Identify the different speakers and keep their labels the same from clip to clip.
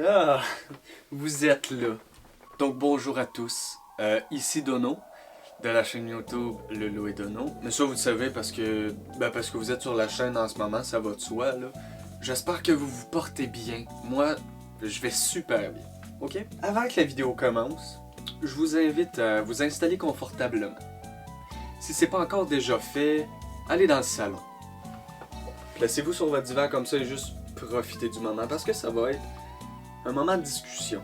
Speaker 1: Ah, vous êtes là. Donc bonjour à tous. Ici Dono, de la chaîne YouTube Lolo et Dono. Mais ça vous le savez parce que vous êtes sur la chaîne en ce moment, ça va de soi là. J'espère que vous vous portez bien. Moi, je vais super bien. Ok? Avant que la vidéo commence, je vous invite à vous installer confortablement. Si c'est pas encore déjà fait, allez dans le salon. Placez-vous sur votre divan comme ça et juste profitez du moment parce que ça va être un moment de discussion.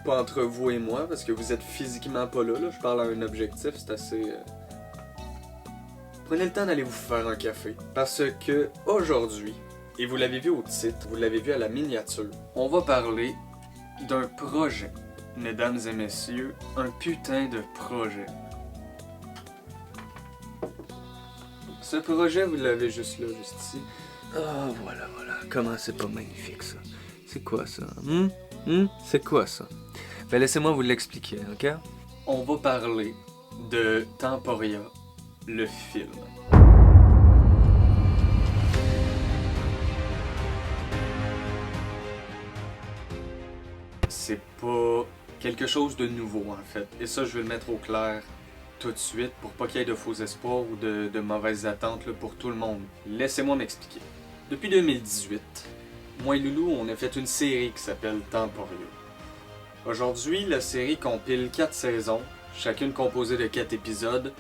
Speaker 1: Pas entre vous et moi, parce que vous êtes physiquement pas là. Je parle à un objectif, c'est assez... Prenez le temps d'aller vous faire un café. Parce que aujourd'hui, et vous l'avez vu au titre, vous l'avez vu à la miniature, on va parler d'un projet. Mesdames et messieurs, un putain de projet. Ce projet, vous l'avez juste là, juste ici. Ah, voilà. Comment c'est pas magnifique, ça. C'est quoi, ça? C'est quoi, ça? Ben, laissez-moi vous l'expliquer, ok? On va parler de Temporia, le film. C'est pas quelque chose de nouveau, en fait. Et ça, je vais le mettre au clair tout de suite pour pas qu'il y ait de faux espoirs ou de mauvaises attentes là, pour tout le monde. Laissez-moi m'expliquer. Depuis 2018, moi et Loulou, on a fait une série qui s'appelle Temporia. Aujourd'hui, la série compile 4 saisons, chacune composée de 4 épisodes,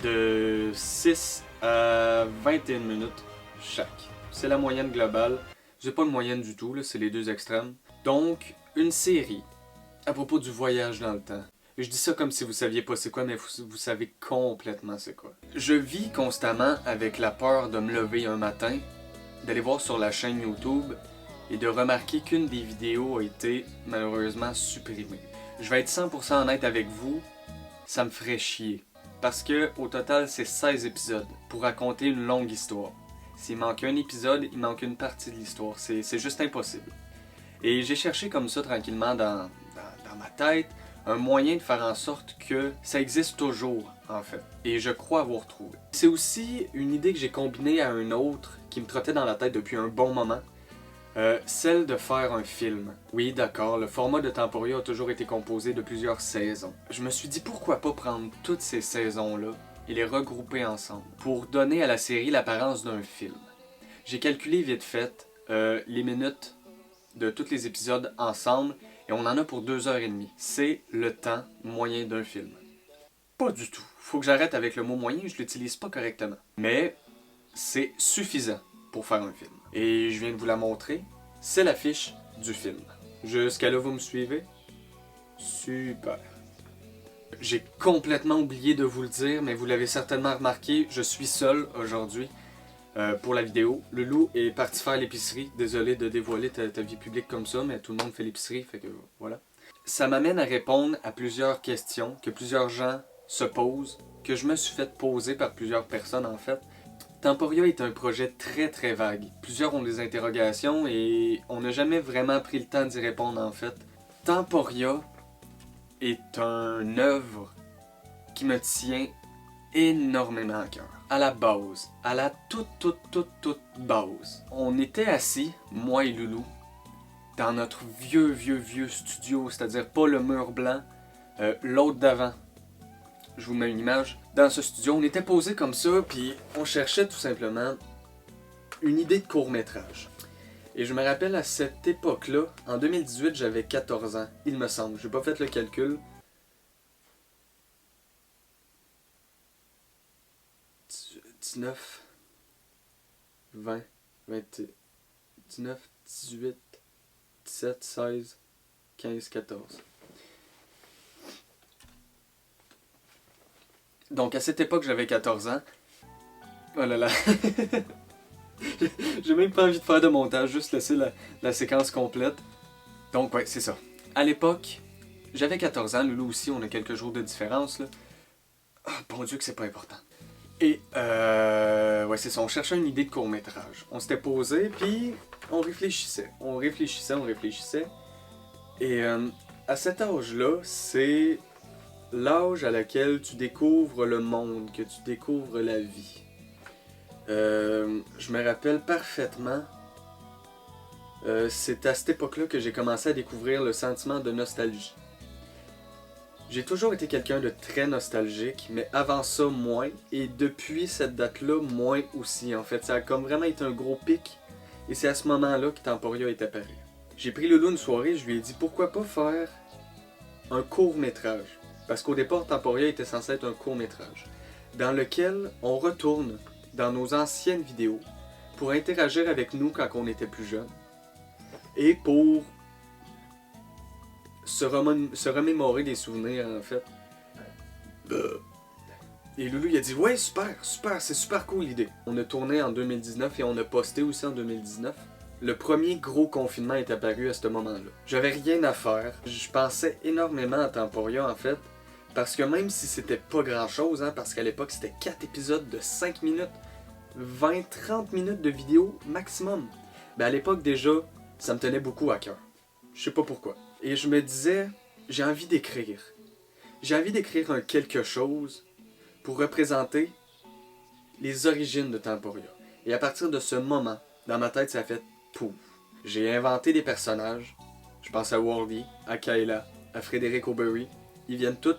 Speaker 1: de 6 à 21 minutes chaque. C'est la moyenne globale. C'est pas une moyenne du tout, là, c'est les deux extrêmes. Donc, une série à propos du voyage dans le temps. Je dis ça comme si vous saviez pas c'est quoi, mais vous savez complètement c'est quoi. Je vis constamment avec la peur de me lever un matin, d'aller voir sur la chaîne YouTube et de remarquer qu'une des vidéos a été malheureusement supprimée. Je vais être 100% honnête avec vous, ça me ferait chier. Parce que au total, c'est 16 épisodes pour raconter une longue histoire. S'il manque un épisode, il manque une partie de l'histoire. C'est juste impossible. Et j'ai cherché comme ça tranquillement dans ma tête un moyen de faire en sorte que ça existe toujours, en fait. Et je crois avoir trouvé. C'est aussi une idée que j'ai combinée à une autre qui me trottait dans la tête depuis un bon moment. Celle de faire un film. Oui, d'accord, le format de Temporia a toujours été composé de plusieurs saisons. Je me suis dit pourquoi pas prendre toutes ces saisons-là et les regrouper ensemble pour donner à la série l'apparence d'un film. J'ai calculé vite fait les minutes de tous les épisodes ensemble et on en a pour 2h30. C'est le temps moyen d'un film. Pas du tout. Faut que j'arrête avec le mot moyen, je l'utilise pas correctement. Mais c'est suffisant pour faire un film. Et je viens de vous la montrer. C'est l'affiche du film. Jusqu'à là, vous me suivez? Super. J'ai complètement oublié de vous le dire, mais vous l'avez certainement remarqué, je suis seul aujourd'hui pour la vidéo. Loulou est parti faire l'épicerie. Désolé de dévoiler ta vie publique comme ça, mais tout le monde fait l'épicerie, fait que voilà. Ça m'amène à répondre à plusieurs questions que plusieurs gens se posent, que je me suis fait poser par plusieurs personnes en fait. Temporia est un projet très très vague. Plusieurs ont des interrogations et on n'a jamais vraiment pris le temps d'y répondre en fait. Temporia est une œuvre qui me tient énormément à cœur. À la base, à la toute base. On était assis, moi et Loulou, dans notre vieux studio, c'est-à-dire pas le mur blanc, l'autre d'avant. Je vous mets une image. Dans ce studio, on était posé comme ça, puis on cherchait tout simplement une idée de court-métrage. Et je me rappelle à cette époque-là, en 2018, j'avais 14 ans, il me semble. J'ai pas fait le calcul. 19, 20, 19, 18, 17, 16, 15, 14. Donc à cette époque, j'avais 14 ans. Oh là là. J'ai même pas envie de faire de montage, juste laisser la séquence complète. Donc ouais, c'est ça. À l'époque, j'avais 14 ans, Loulou aussi, on a quelques jours de différence là. Oh, bon Dieu que c'est pas important. Et ouais c'est ça, on cherchait une idée de court-métrage. On s'était posé, puis on réfléchissait. Et à cet âge-là, c'est l'âge à laquelle tu découvres le monde, que tu découvres la vie. Je me rappelle parfaitement C'est à cette époque-là que j'ai commencé à découvrir le sentiment de nostalgie. J'ai toujours été quelqu'un de très nostalgique, mais avant ça, moins. Et depuis cette date-là, moins aussi. En fait, ça a comme vraiment été un gros pic. Et c'est à ce moment-là que Temporia est apparu. J'ai pris Loulou une soirée, je lui ai dit pourquoi pas faire un court-métrage. Parce qu'au départ, Temporia était censé être un court-métrage. Dans lequel on retourne dans nos anciennes vidéos pour interagir avec nous quand on était plus jeunes. Et pour se remémorer des souvenirs, en fait. Et Loulou, il a dit « Ouais, super, c'est super cool l'idée. » On a tourné en 2019 et on a posté aussi en 2019. Le premier gros confinement est apparu à ce moment-là. J'avais rien à faire. Je pensais énormément à Temporia, en fait, parce que même si c'était pas grand-chose, hein, parce qu'à l'époque, c'était 4 épisodes de 5 minutes, 20-30 minutes de vidéo maximum. Ben à l'époque, déjà, ça me tenait beaucoup à cœur. Je sais pas pourquoi. Et je me disais, j'ai envie d'écrire. J'ai envie d'écrire un quelque chose pour représenter les origines de Temporia. Et à partir de ce moment, dans ma tête, ça a fait pouf. J'ai inventé des personnages. Je pense à Wally, à Kayla, à Frédéric Aubery. Ils viennent tous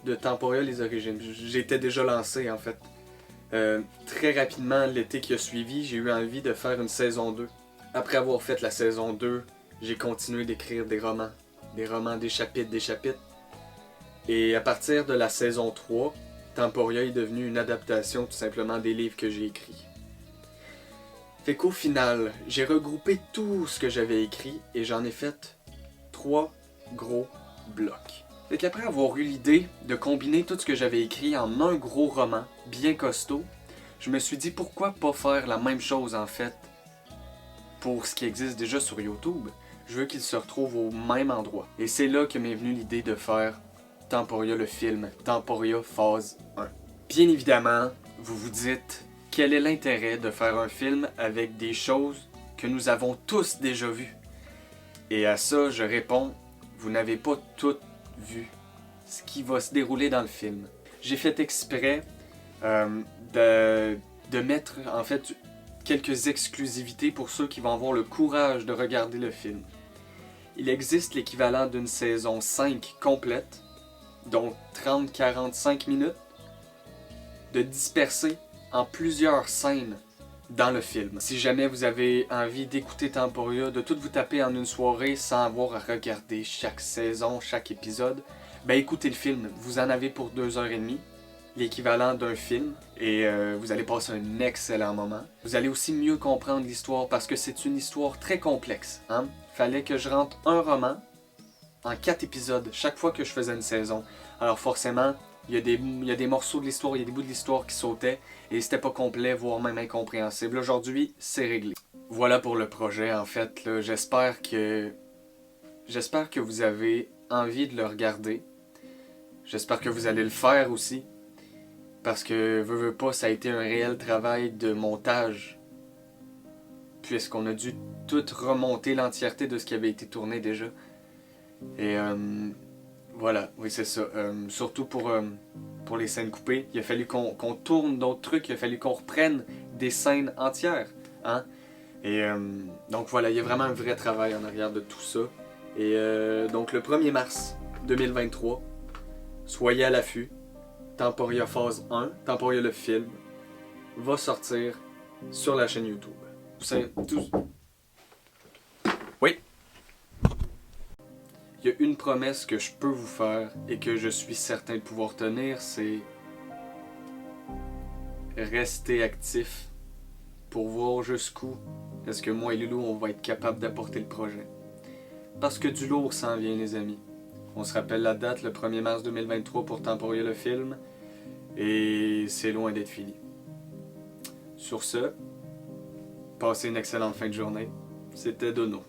Speaker 1: de Temporia les origines. J'étais déjà lancé en fait. Très rapidement, l'été qui a suivi, j'ai eu envie de faire une saison 2. Après avoir fait la saison 2, j'ai continué d'écrire des romans, des chapitres. Et à partir de la saison 3, Temporia est devenu une adaptation tout simplement des livres que j'ai écrits. Fait qu'au final, j'ai regroupé tout ce que j'avais écrit et j'en ai fait 3 gros blocs. Fait qu'après avoir eu l'idée de combiner tout ce que j'avais écrit en un gros roman bien costaud, je me suis dit pourquoi pas faire la même chose en fait pour ce qui existe déjà sur YouTube. Je veux qu'il se retrouve au même endroit. Et c'est là que m'est venue l'idée de faire Temporia le film, Temporia phase 1. Bien évidemment, vous vous dites, quel est l'intérêt de faire un film avec des choses que nous avons tous déjà vues? Et à ça, je réponds, vous n'avez pas tout vu ce qui va se dérouler dans le film. J'ai fait exprès de mettre en fait quelques exclusivités pour ceux qui vont avoir le courage de regarder le film. Il existe l'équivalent d'une saison 5 complète, donc 30-45 minutes, de disperser en plusieurs scènes dans le film. Si jamais vous avez envie d'écouter Temporia, de tout vous taper en une soirée sans avoir à regarder chaque saison, chaque épisode, ben écoutez le film. Vous en avez pour 2h30, l'équivalent d'un film, et vous allez passer un excellent moment. Vous allez aussi mieux comprendre l'histoire parce que c'est une histoire très complexe. Hein? Fallait que je rentre un roman en 4 épisodes chaque fois que je faisais une saison. Alors forcément, il y a des morceaux de l'histoire, il y a des bouts de l'histoire qui sautaient et c'était pas complet, voire même incompréhensible. Aujourd'hui, c'est réglé. Voilà pour le projet en fait. Là. J'espère que vous avez envie de le regarder. J'espère que vous allez le faire aussi. Parce que, veux pas, ça a été un réel travail de montage. Puisqu'on a dû tout remonter l'entièreté de ce qui avait été tourné déjà. Et voilà, oui c'est ça. Surtout pour les scènes coupées, il a fallu qu'on tourne d'autres trucs, il a fallu qu'on reprenne des scènes entières. Hein? Et donc voilà, il y a vraiment un vrai travail en arrière de tout ça. Et donc le 1er mars 2023, soyez à l'affût. Temporia phase 1, Temporia le film, va sortir sur la chaîne YouTube. Oui. Il y a une promesse que je peux vous faire et que je suis certain de pouvoir tenir, c'est rester actif pour voir jusqu'où est-ce que moi et Loulou on va être capable d'apporter le projet. Parce que du lourd s'en vient les amis. On se rappelle la date, le 1er mars 2023 pour Temporia le film. Et c'est loin d'être fini. Sur ce, passez une excellente fin de journée. C'était Dono.